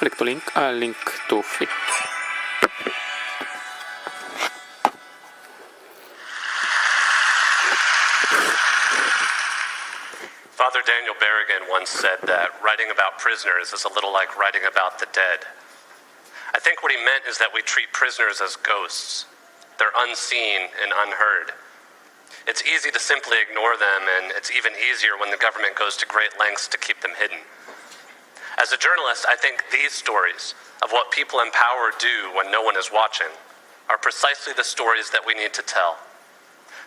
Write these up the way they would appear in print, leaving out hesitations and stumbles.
Click to link, link to flip. Father Daniel Berrigan once said that writing about prisoners is a little like writing about the dead. I think what he meant is that we treat prisoners as ghosts. They're unseen and unheard. It's easy to simply ignore them, and it's even easier when the government goes to great lengths to keep them hidden. As a journalist, I think these stories of what people in power do when no one is watching are precisely the stories that we need to tell.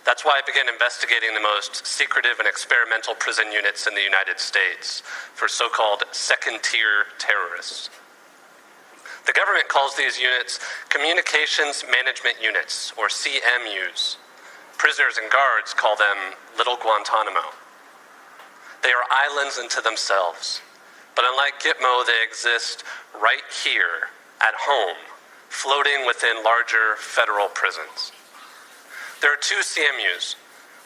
That's why I began investigating the most secretive and experimental prison units in the United States for so-called second-tier terrorists. The government calls these units Communications Management Units, or CMUs. Prisoners and guards call them Little Guantanamo. They are islands unto themselves, but unlike Gitmo, they exist right here, at home, floating within larger federal prisons. There are two CMUs.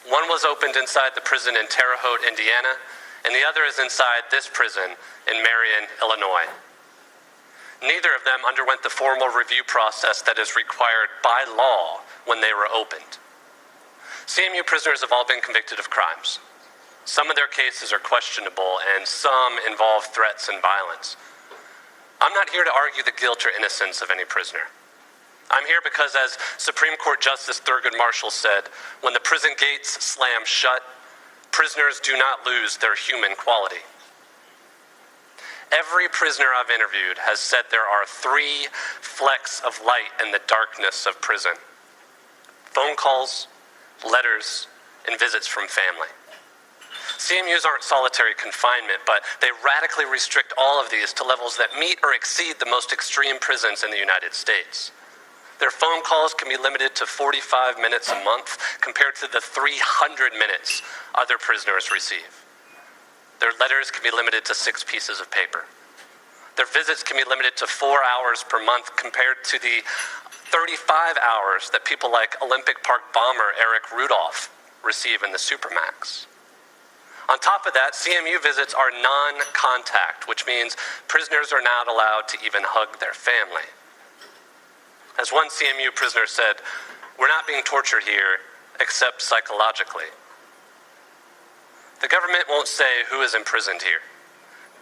One was opened inside the prison in Terre Haute, Indiana, and the other is inside this prison in Marion, Illinois. Neither of them underwent the formal review process that is required by law when they were opened. CMU prisoners have all been convicted of crimes. Some of their cases are questionable, and some involve threats and violence. I'm not here to argue the guilt or innocence of any prisoner. I'm here because, as Supreme Court Justice Thurgood Marshall said, when the prison gates slam shut, prisoners do not lose their human quality. Every prisoner I've interviewed has said there are 3 flecks of light in the darkness of prison: phone calls, letters, and visits from family. CMUs aren't solitary confinement, but they radically restrict all of these to levels that meet or exceed the most extreme prisons in the United States. Their phone calls can be limited to 45 minutes a month compared to the 300 minutes other prisoners receive. Their letters can be limited to 6 pieces of paper. Their visits can be limited to 4 hours per month compared to the 35 hours that people like Olympic Park bomber Eric Rudolph receive in the Supermax. On top of that, CMU visits are non-contact, which means prisoners are not allowed to even hug their family. As one CMU prisoner said, "We're not being tortured here, except psychologically." The government won't say who is imprisoned here,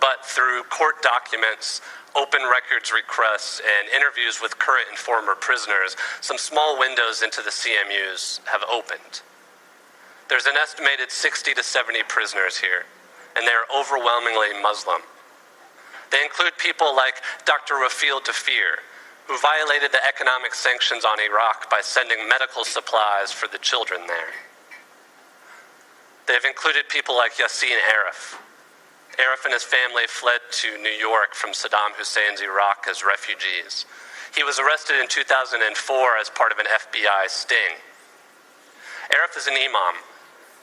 but through court documents, open records requests, and interviews with current and former prisoners, some small windows into the CMUs have opened. There's an estimated 60 to 70 prisoners here, and they are overwhelmingly Muslim. They include people like Dr. Rafil Dafir, who violated the economic sanctions on Iraq by sending medical supplies for the children there. They've included people like Yassin Arif. Arif and his family fled to New York from Saddam Hussein's Iraq as refugees. He was arrested in 2004 as part of an FBI sting. Arif is an imam,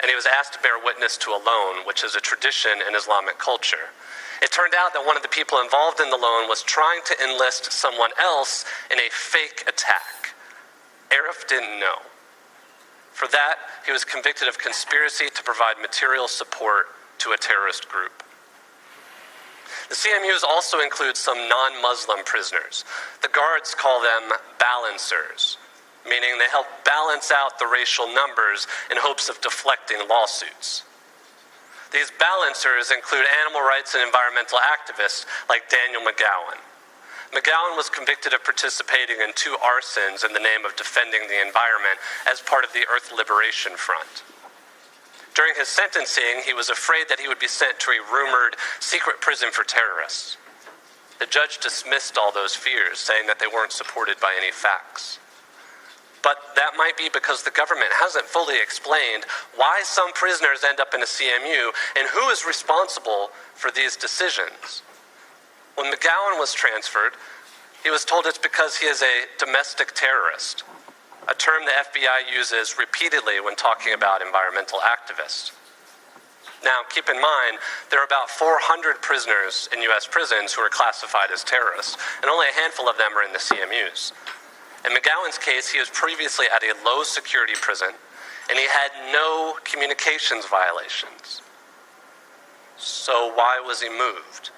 and he was asked to bear witness to a loan, which is a tradition in Islamic culture. It turned out that one of the people involved in the loan was trying to enlist someone else in a fake attack. Arif didn't know. For that, he was convicted of conspiracy to provide material support to a terrorist group. The CMUs also include some non-Muslim prisoners. The guards call them balancers, meaning they help balance out the racial numbers in hopes of deflecting lawsuits. These balancers include animal rights and environmental activists like Daniel McGowan. McGowan was convicted of participating in 2 arsons in the name of defending the environment as part of the Earth Liberation Front. During his sentencing, he was afraid that he would be sent to a rumored secret prison for terrorists. The judge dismissed all those fears, saying that they weren't supported by any facts. But that might be because the government hasn't fully explained why some prisoners end up in a CMU and who is responsible for these decisions. When McGowan was transferred, he was told it's because he is a domestic terrorist, a term the FBI uses repeatedly when talking about environmental activists. Now, keep in mind, there are about 400 prisoners in U.S. prisons who are classified as terrorists, and only a handful of them are in the CMUs. In McGowan's case, he was previously at a low-security prison, and he had no communications violations. So why was he moved?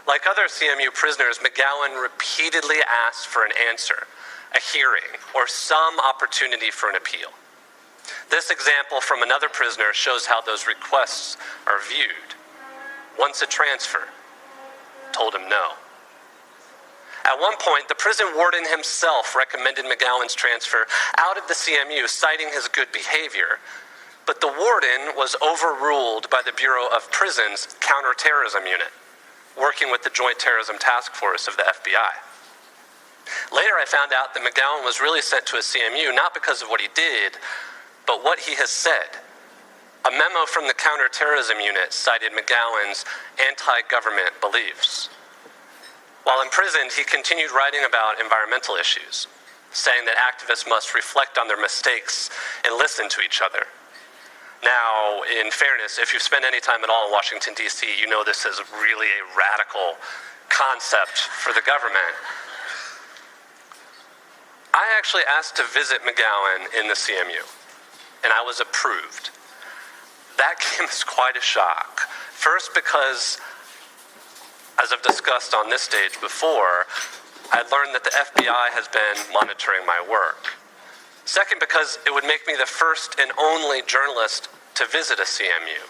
Like other CMU prisoners, McGowan repeatedly asked for an answer, a hearing, or some opportunity for an appeal. This example from another prisoner shows how those requests are viewed. Once a transfer, told him no. At one point, the prison warden himself recommended McGowan's transfer out of the CMU, citing his good behavior, but the warden was overruled by the Bureau of Prisons Counterterrorism Unit, working with the Joint Terrorism Task Force of the FBI. Later, I found out that McGowan was really sent to a CMU not because of what he did, but what he has said. A memo from the Counterterrorism Unit cited McGowan's anti-government beliefs. While imprisoned, he continued writing about environmental issues, saying that activists must reflect on their mistakes and listen to each other. Now, in fairness, if you've spent any time at all in Washington, D.C., you know this is really a radical concept for the government. I actually asked to visit McGowan in the CMU, and I was approved. That came as quite a shock. First, because, as I've discussed on this stage before, I learned that the FBI has been monitoring my work. Second, because it would make me the first and only journalist to visit a CMU.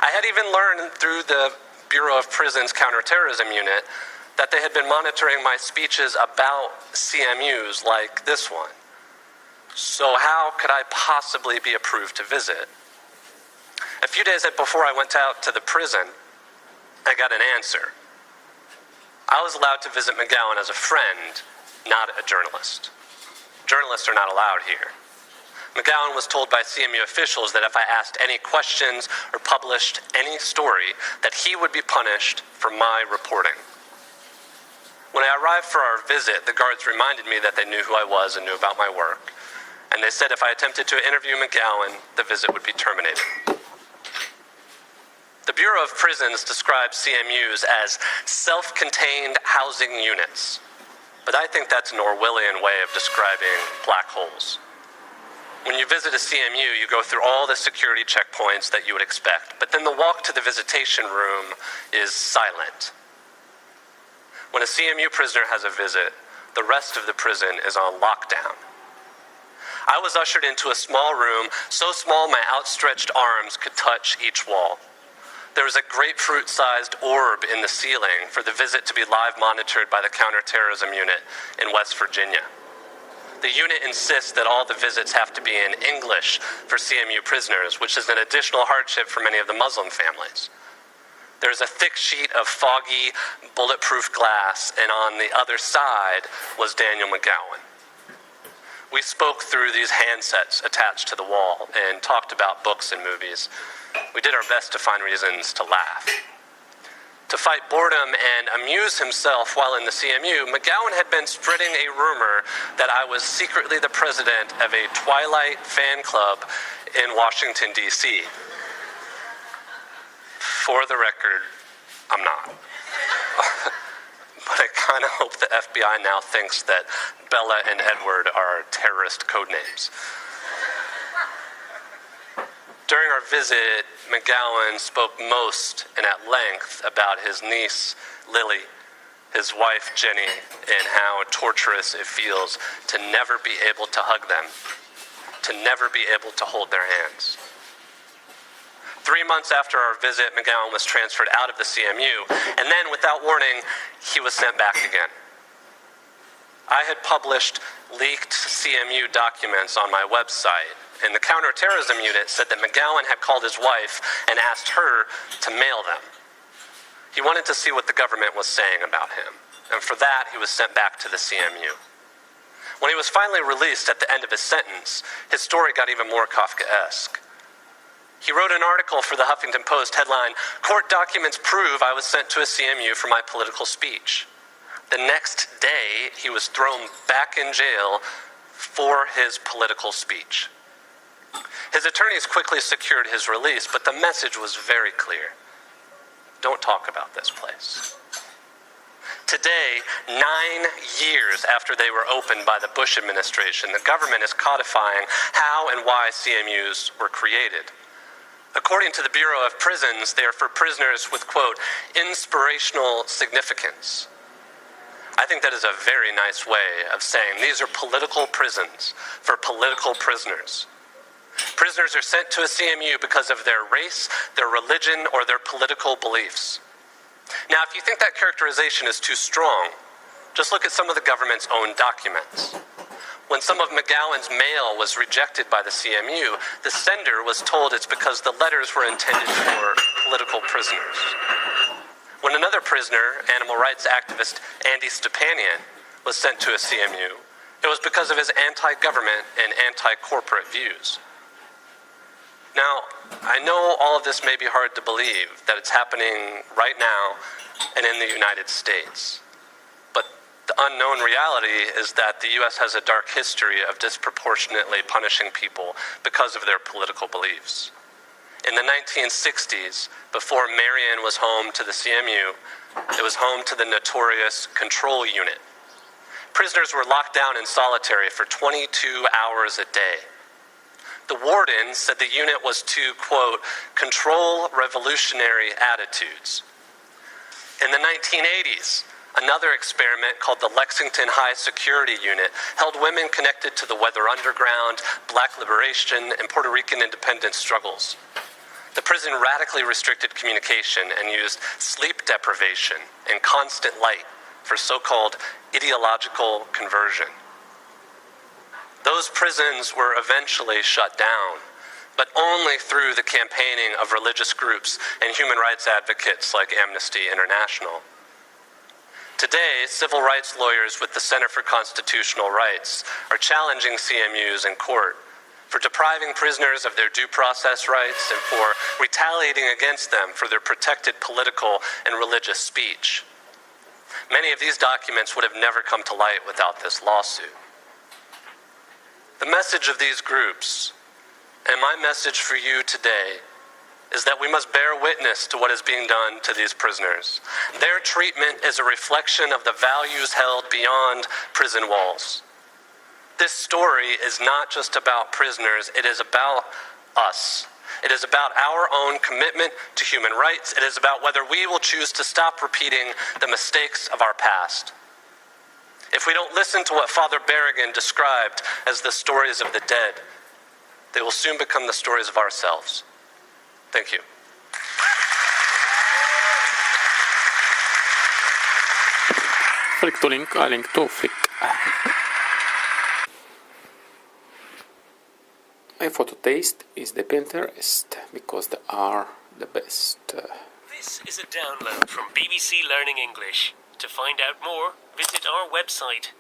I had even learned through the Bureau of Prisons Counterterrorism Unit that they had been monitoring my speeches about CMUs like this one. So how could I possibly be approved to visit? A few days before I went out to the prison, I got an answer. I was allowed to visit McGowan as a friend, not a journalist. Journalists are not allowed here. McGowan was told by CMU officials that if I asked any questions or published any story, that he would be punished for my reporting. When I arrived for our visit, the guards reminded me that they knew who I was and knew about my work, and they said if I attempted to interview McGowan, the visit would be terminated. The Bureau of Prisons describes CMUs as self-contained housing units. But I think that's an Orwellian way of describing black holes. When you visit a CMU, you go through all the security checkpoints that you would expect, but then the walk to the visitation room is silent. When a CMU prisoner has a visit, the rest of the prison is on lockdown. I was ushered into a small room, so small my outstretched arms could touch each wall. There was a grapefruit-sized orb in the ceiling for the visit to be live monitored by the Counterterrorism Unit in West Virginia. The unit insists that all the visits have to be in English for CMU prisoners, which is an additional hardship for many of the Muslim families. There's a thick sheet of foggy, bulletproof glass, and on the other side was Daniel McGowan. We spoke through these handsets attached to the wall and talked about books and movies. We did our best to find reasons to laugh. To fight boredom and amuse himself while in the CMU, McGowan had been spreading a rumor that I was secretly the president of a Twilight fan club in Washington, D.C. For the record, I'm not. But I kind of hope the FBI now thinks that Bella and Edward are terrorist code names. During our visit, McGowan spoke most and at length about his niece, Lily, his wife, Jenny, and how torturous it feels to never be able to hug them, to never be able to hold their hands. 3 months after our visit, McGowan was transferred out of the CMU, and then, without warning, he was sent back again. I had published leaked CMU documents on my website, and the Counterterrorism Unit said that McGowan had called his wife and asked her to mail them. He wanted to see what the government was saying about him, and for that, he was sent back to the CMU. When he was finally released at the end of his sentence, his story got even more Kafkaesque. He wrote an article for the Huffington Post headline, "Court documents prove I was sent to a CMU for my political speech." The next day, he was thrown back in jail for his political speech. His attorneys quickly secured his release, but the message was very clear. Don't talk about this place. Today, 9 years after they were opened by the Bush administration, the government is codifying how and why CMUs were created. According to the Bureau of Prisons, they are for prisoners with, quote, inspirational significance. I think that is a very nice way of saying these are political prisons for political prisoners. Prisoners are sent to a CMU because of their race, their religion, or their political beliefs. Now, if you think that characterization is too strong, just look at some of the government's own documents. When some of McGowan's mail was rejected by the CMU, the sender was told it's because the letters were intended for political prisoners. When another prisoner, animal rights activist Andy Stepanian, was sent to a CMU, it was because of his anti-government and anti-corporate views. Now, I know all of this may be hard to believe, that it's happening right now and in the United States. But the unknown reality is that the U.S. has a dark history of disproportionately punishing people because of their political beliefs. In the 1960s, before Marion was home to the CMU, it was home to the notorious Control Unit. Prisoners were locked down in solitary for 22 hours a day. The warden said the unit was to, quote, control revolutionary attitudes. In the 1980s, another experiment called the Lexington High Security Unit held women connected to the Weather Underground, Black liberation, and Puerto Rican independence struggles. The prison radically restricted communication and used sleep deprivation and constant light for so-called ideological conversion. Those prisons were eventually shut down, but only through the campaigning of religious groups and human rights advocates like Amnesty International. Today, civil rights lawyers with the Center for Constitutional Rights are challenging CMUs in court for depriving prisoners of their due process rights and for retaliating against them for their protected political and religious speech. Many of these documents would have never come to light without this lawsuit. The message of these groups, and my message for you today, is that we must bear witness to what is being done to these prisoners. Their treatment is a reflection of the values held beyond prison walls. This story is not just about prisoners, it is about us. It is about our own commitment to human rights. It is about whether we will choose to stop repeating the mistakes of our past. If we don't listen to what Father Berrigan described as the stories of the dead, they will soon become the stories of ourselves. Thank you. Flick to link, I link to flick. My photo taste is the Pinterest because they are the best. This is a download from BBC Learning English. To find out more, visit our website.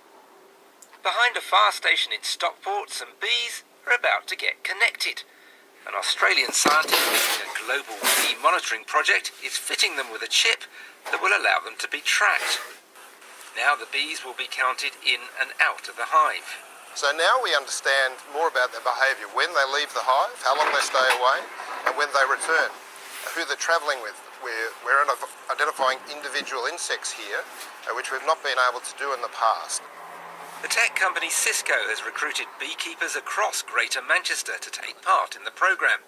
Behind a fire station in Stockport, some bees are about to get connected. An Australian scientist leading a global bee monitoring project is fitting them with a chip that will allow them to be tracked. Now the bees will be counted in and out of the hive. So now we understand more about their behaviour when they leave the hive, how long they stay away, and when they return, who they're travelling with. We're identifying individual insects here, which we've not been able to do in the past. The tech company Cisco has recruited beekeepers across Greater Manchester to take part in the programme.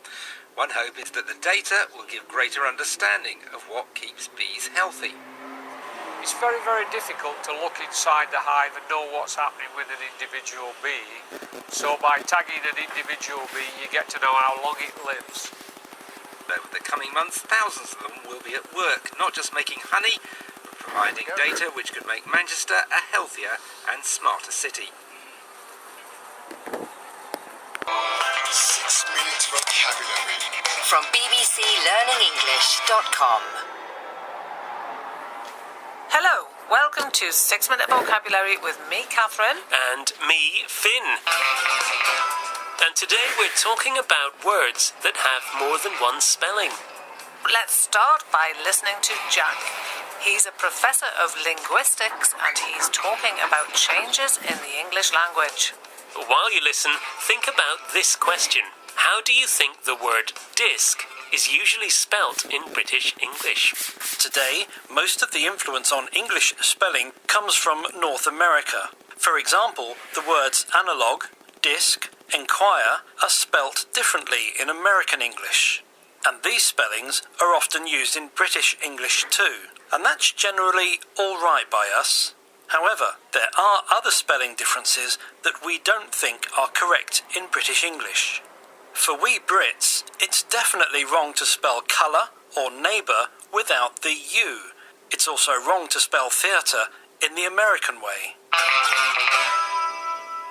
One hope is that the data will give greater understanding of what keeps bees healthy. It's very, very difficult to look inside the hive and know what's happening with an individual bee. So by tagging an individual bee, you get to know how long it lives. Over the coming months, thousands of them will be at work, not just making honey, but providing data which could make Manchester a healthier and smarter city. 6 minutes vocabulary. From bbclearningenglish.com. Hello, welcome to 6 Minute Vocabulary with me, Catherine. And me, Finn. And today we're talking about words that have more than one spelling. Let's start by listening to Jack. He's a professor of linguistics and he's talking about changes in the English language. While you listen, think about this question. How do you think the word disc is usually spelt in British English? Today, most of the influence on English spelling comes from North America. For example, the words analog, disc, enquire are spelt differently in American English. and these spellings are often used in British English too, and that's generally all right by us. However, there are other spelling differences that we don't think are correct in British English. For we Brits, it's definitely wrong to spell colour or neighbour without the U. It's also wrong to spell theatre in the American way.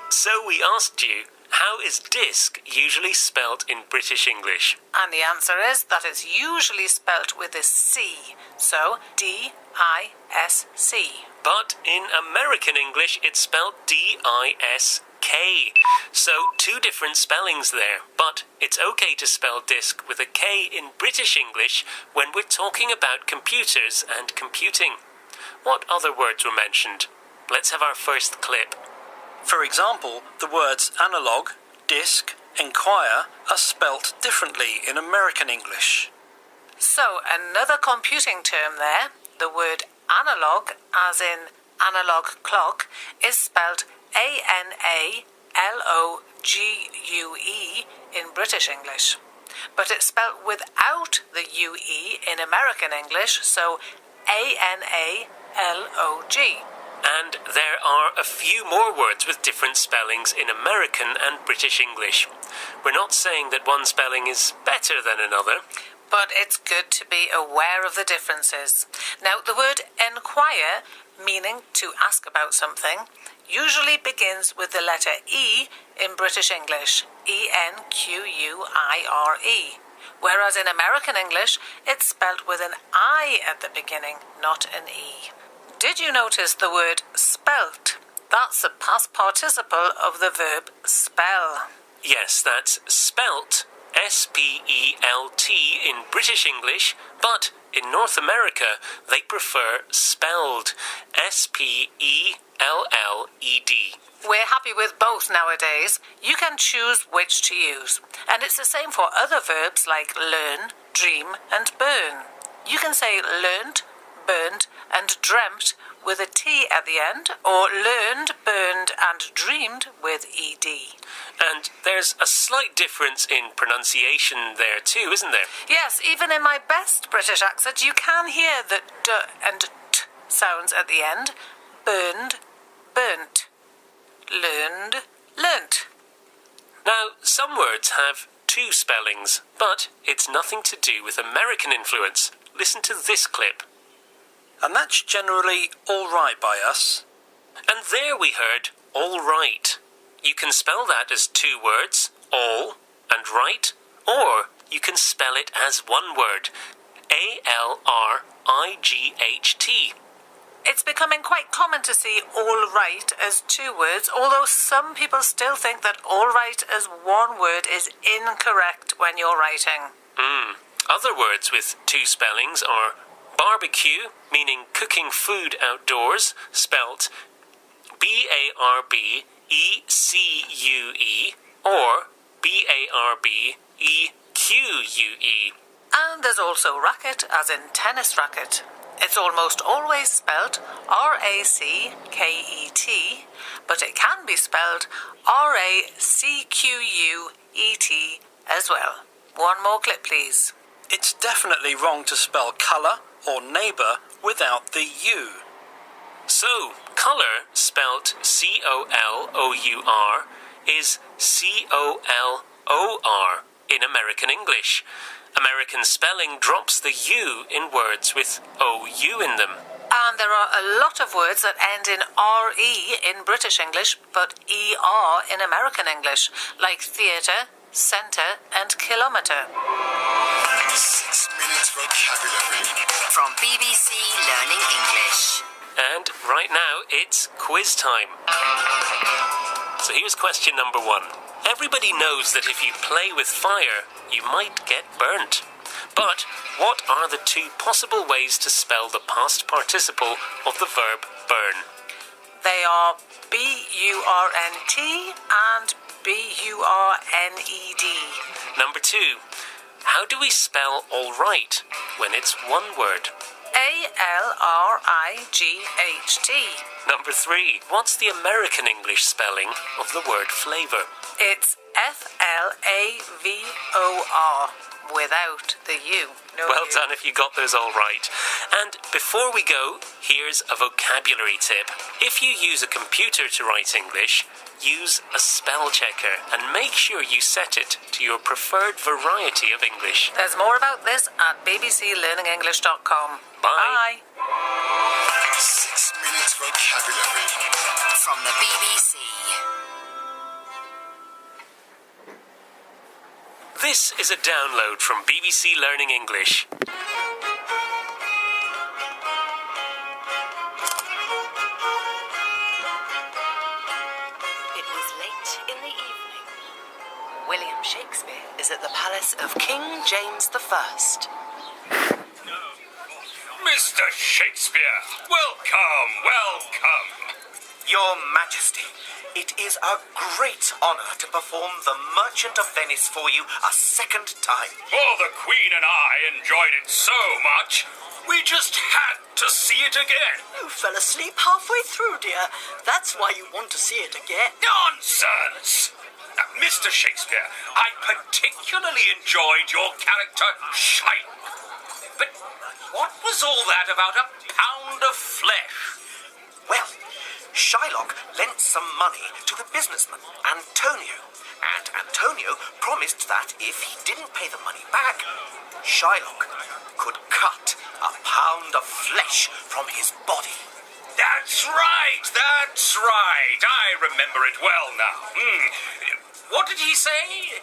So we asked you, how is disc usually spelt in British English? And the answer is that it's usually spelt with a C, so D-I-S-C. But in American English, it's spelled D-I-S-K. So two different spellings there. But it's okay to spell disc with a K in British English when we're talking about computers and computing. What other words were mentioned? Let's have our first clip. For example, the words analog, disc, enquire are spelt differently in American English. So another computing term there, the word analog, as in analog clock, is spelt A-N-A-L-O-G-U-E in British English. But it's spelt without the U-E in American English, so A-N-A-L-O-G. And there are a few more words with different spellings in American and British English. We're not saying that one spelling is better than another. But it's good to be aware of the differences. Now, the word enquire, meaning to ask about something, usually begins with the letter E in British English, E-N-Q-U-I-R-E. Whereas in American English, it's spelt with an I at the beginning, not an E. Did you notice the word spelt? That's the past participle of the verb spell. Yes, that's spelt, S-P-E-L-T in British English, but in North America they prefer spelled, S-P-E-L-L-E-D. We're happy with both nowadays. You can choose which to use. And it's the same for other verbs like learn, dream and burn. You can say learnt, burned and dreamt with a T at the end, or learned, burned and dreamed with ED. And there's a slight difference in pronunciation there too, isn't there? Yes, even in my best British accent, you can hear the D and T sounds at the end. Burned, burnt. Learned, learnt. Now, some words have two spellings, but it's nothing to do with American influence. Listen to this clip. And that's generally all right by us. And there we heard all right. You can spell that as two words, all and right, or you can spell it as one word, A-L-R-I-G-H-T. It's becoming quite common to see all right as two words, although some people still think that all right as one word is incorrect when you're writing. Other words with two spellings are barbecue, meaning cooking food outdoors, spelt B-A-R-B-E-C-U-E, or B-A-R-B-E-Q-U-E. And there's also racket, as in tennis racket. It's almost always spelt R-A-C-K-E-T, but it can be spelled R-A-C-Q-U-E-T as well. One more clip, please. It's definitely wrong to spell colour or neighbour without the U. So, colour, spelt C-O-L-O-U-R, is C-O-L-O-R in American English. American spelling drops the U in words with O-U in them. And there are a lot of words that end in R-E in British English, but E-R in American English, like theatre, centre and kilometre. 6 minutes vocabulary. From BBC Learning English. And right now, it's quiz time. So here's question number 1. Everybody knows that if you play with fire, you might get burnt. But what are the two possible ways to spell the past participle of the verb burn? They are B-U-R-N-T and B-U-R-N-E-D. Number 2. How do we spell all right when it's one word? A-L-R-I-G-H-T. Number 3. What's the American English spelling of the word flavour? It's F-L-A-V-O-R. without the U. No Well U. done if you got those all right. And before we go, here's a vocabulary tip. If you use a computer to write English, use a spell checker and make sure you set it to your preferred variety of English. There's more about this at bbclearningenglish.com. Bye. 6 minutes vocabulary. From the BBC. This is a download from BBC Learning English. It was late in the evening. William Shakespeare is at the palace of King James I. Mr. Shakespeare, welcome, welcome. Your Majesty, it is a great honor to perform The Merchant of Venice for you a second time. Oh, the Queen and I enjoyed it so much, we just had to see it again. You fell asleep halfway through, dear. That's why you want to see it again. Nonsense! Now, Mr. Shakespeare, I particularly enjoyed your character, Shylock. But what was all that about a pound of flesh? Well, Shylock lent some money to the businessman, Antonio. And Antonio promised that if he didn't pay the money back, Shylock could cut a pound of flesh from his body. That's right, that's right. I remember it well now. What did he say?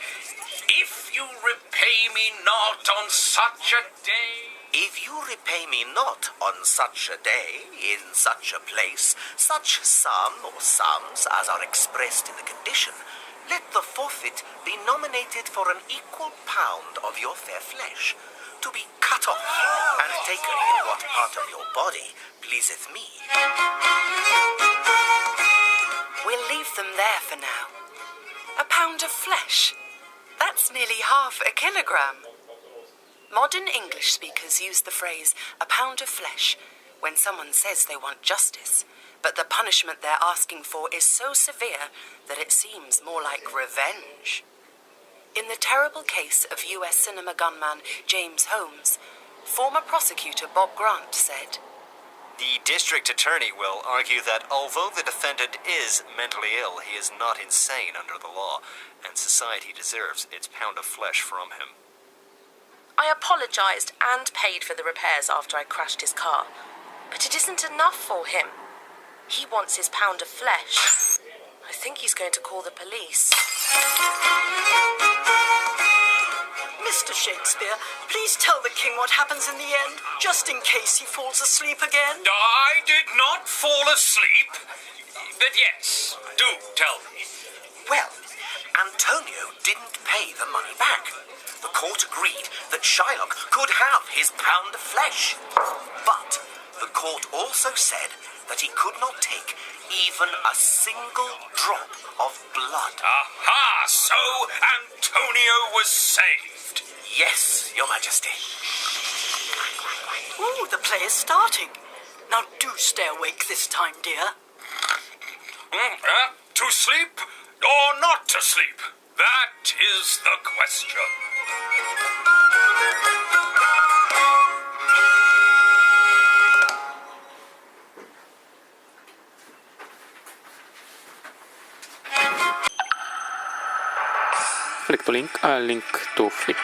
If you repay me not on such a day... If you repay me not on such a day, in such a place, such sum or sums as are expressed in the condition, let the forfeit be nominated for an equal pound of your fair flesh, to be cut off and taken in what part of your body pleaseth me. We'll leave them there for now. A pound of flesh. That's nearly half a kilogram. Modern English speakers use the phrase, a pound of flesh, when someone says they want justice, but the punishment they're asking for is so severe that it seems more like revenge. In the terrible case of US cinema gunman James Holmes, former prosecutor Bob Grant said, The district attorney will argue that although the defendant is mentally ill, he is not insane under the law, and society deserves its pound of flesh from him. I apologized and paid for the repairs after I crashed his car, but it isn't enough for him. He wants his pound of flesh. I think he's going to call the police. Mr. Shakespeare, please tell the king what happens in the end, just in case he falls asleep again. I did not fall asleep. But yes, do tell me. Well, Antonio didn't pay the money back. The court agreed that Shylock could have his pound of flesh. But the court also said that he could not take even a single drop of blood. Aha! So Antonio was saved. Yes, Your Majesty. Ooh, the play is starting. Now do stay awake this time, dear. To sleep or not to sleep? That is the question. Flick to link, link to flick.